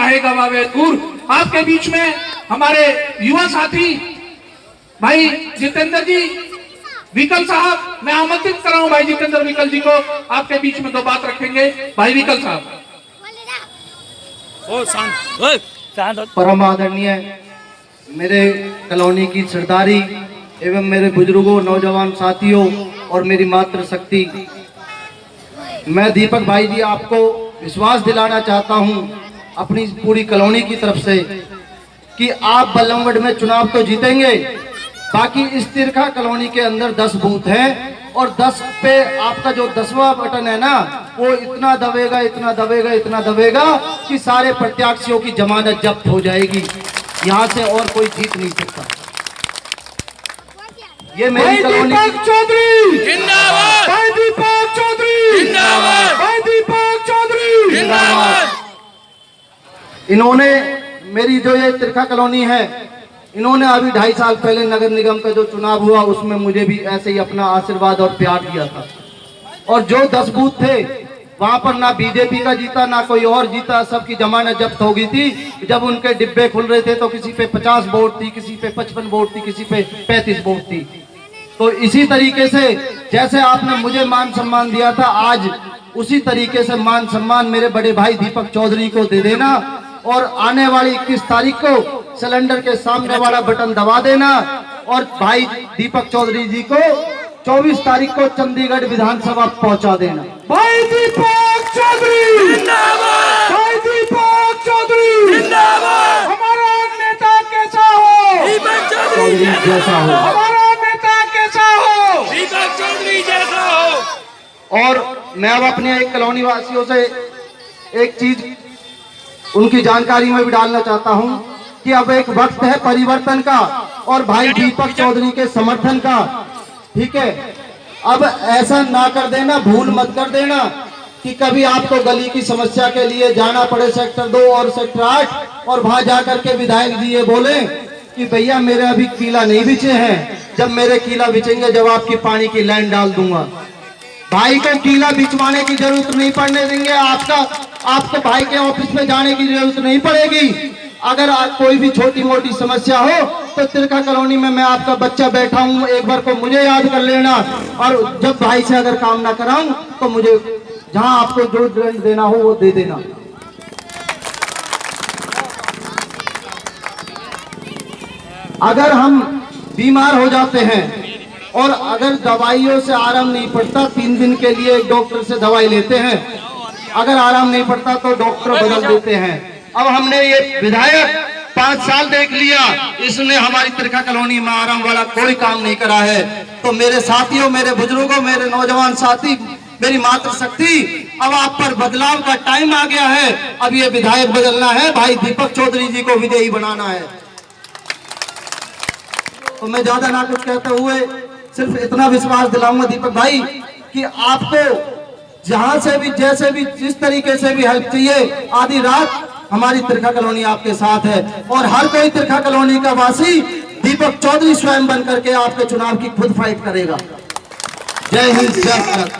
चाहे गवावे दूर। आपके बीच में हमारे युवा साथी भाई जितेंद्र जी विकल साहब, मैं आमंत्रित कर रहा हूं भाई जितेंद्र विकल जी को, आपके बीच में दो बात रखेंगे। भाई विकल साहब। परम आदरणीय मेरे कॉलोनी की सरदारी एवं मेरे बुजुर्गों, नौजवान साथियों और मेरी मातृशक्ति, मैं दीपक भाई जी आपको विश्वास दिलाना चाहता हूं अपनी पूरी कॉलोनी की तरफ से कि आप बल्लमगढ़ में चुनाव तो जीतेंगे। बाकी इस तिरखा कॉलोनी के अंदर 10 बूथ हैं और 10 पे आपका जो 10वां बटन है ना, वो इतना दबेगा, इतना दबेगा, इतना दबेगा कि सारे प्रत्याशियों की जमानत जब्त हो जाएगी। यहाँ से और कोई जीत नहीं सकता। ये मेरी कॉलोनी। चौधरी जिंदाबाद, भाई दीपक चौधरी जिंदाबाद, भाई दीपक चौधरी जिंदाबाद। इन्होंने मेरी जो ये तिरखा कॉलोनी है, इन्होंने अभी 2.5 साल पहले नगर निगम का जो चुनाव हुआ उसमें मुझे भी ऐसे ही अपना आशीर्वाद और प्यार दिया था। और जो 10 बूथ थे वहां पर ना बीजेपी का जीता ना कोई और जीता, सबकी जमानत जब्त हो गई थी। जब उनके डिब्बे खुल रहे थे तो किसी पे 50 वोट थी, किसी पे 55 वोट थी, किसी पे 35 वोट थी। तो इसी तरीके से जैसे आपने मुझे मान सम्मान दिया था, आज उसी तरीके से मान सम्मान मेरे बड़े भाई दीपक चौधरी को दे देना और आने वाली 21 तारीख को सिलेंडर के सामने वाला बटन दबा देना और भाई दीपक चौधरी जी को 24 तारीख को चंडीगढ़ विधानसभा पहुंचा देना। भाई दीपक चौधरी जिंदाबाद, भाई दीपक चौधरी जिंदाबाद। हमारा नेता कैसा हो? दीपक चौधरी जैसा हो। हमारा नेता कैसा हो? दीपक चौधरी जैसा हो। और मैं अब अपने एक कॉलोनी वासियों से एक चीज उनकी जानकारी में भी डालना चाहता हूं कि अब एक वक्त है परिवर्तन का और भाई दीपक चौधरी के समर्थन का। ठीक है, अब ऐसा ना कर देना, भूल मत कर देना कि कभी आपको गली की समस्या के लिए जाना पड़े सेक्टर 2 और सेक्टर 8 और वहां जाकर के विधायक जी ये बोले कि भैया मेरे अभी कीला नहीं बिछे हैं, जब मेरे कीला बिछेंगे जब आपकी पानी की लाइन डाल दूंगा। भाई को कीला बिछवाने की जरूरत नहीं पड़ने देंगे, आपके भाई के ऑफिस में जाने की जरूरत नहीं पड़ेगी। अगर कोई भी छोटी मोटी समस्या हो तो तिरका कॉलोनी में मैं आपका बच्चा बैठा हूं, एक बार को मुझे याद कर लेना और जब भाई से अगर काम ना कराऊं तो मुझे जहां आपको जो दंड देना हो वो दे देना। अगर हम बीमार हो जाते हैं और अगर दवाइयों से आराम नहीं पड़ता, 3 दिन के लिए एक डॉक्टर से दवाई लेते हैं, अगर आराम नहीं पड़ता तो डॉक्टर बदल देते हैं। अब हमने ये विधायक 5 साल देख लिया, इसने हमारी तिरखा कॉलोनी में आराम वाला कोई काम नहीं करा है। तो मेरे साथियों, मेरे बुजुर्गों, मेरे नौजवान साथी, मेरी मातृशक्ति, अब आप पर बदलाव का टाइम आ गया है। अब ये विधायक बदलना है, भाई दीपक चौधरी जी को विजयी बनाना है। तो मैं ज्यादा ना कुछ कहते हुए सिर्फ इतना विश्वास दिलाऊंगा दीपक भाई कि आपको जहां से भी, जैसे भी, जिस तरीके से भी हेल्प चाहिए, आधी रात हमारी तिरखा कॉलोनी आपके साथ है और हर कोई तिरखा कॉलोनी का वासी दीपक चौधरी स्वयं बन करके आपके चुनाव की खुद फाइट करेगा। जय हिंद, जय भारत।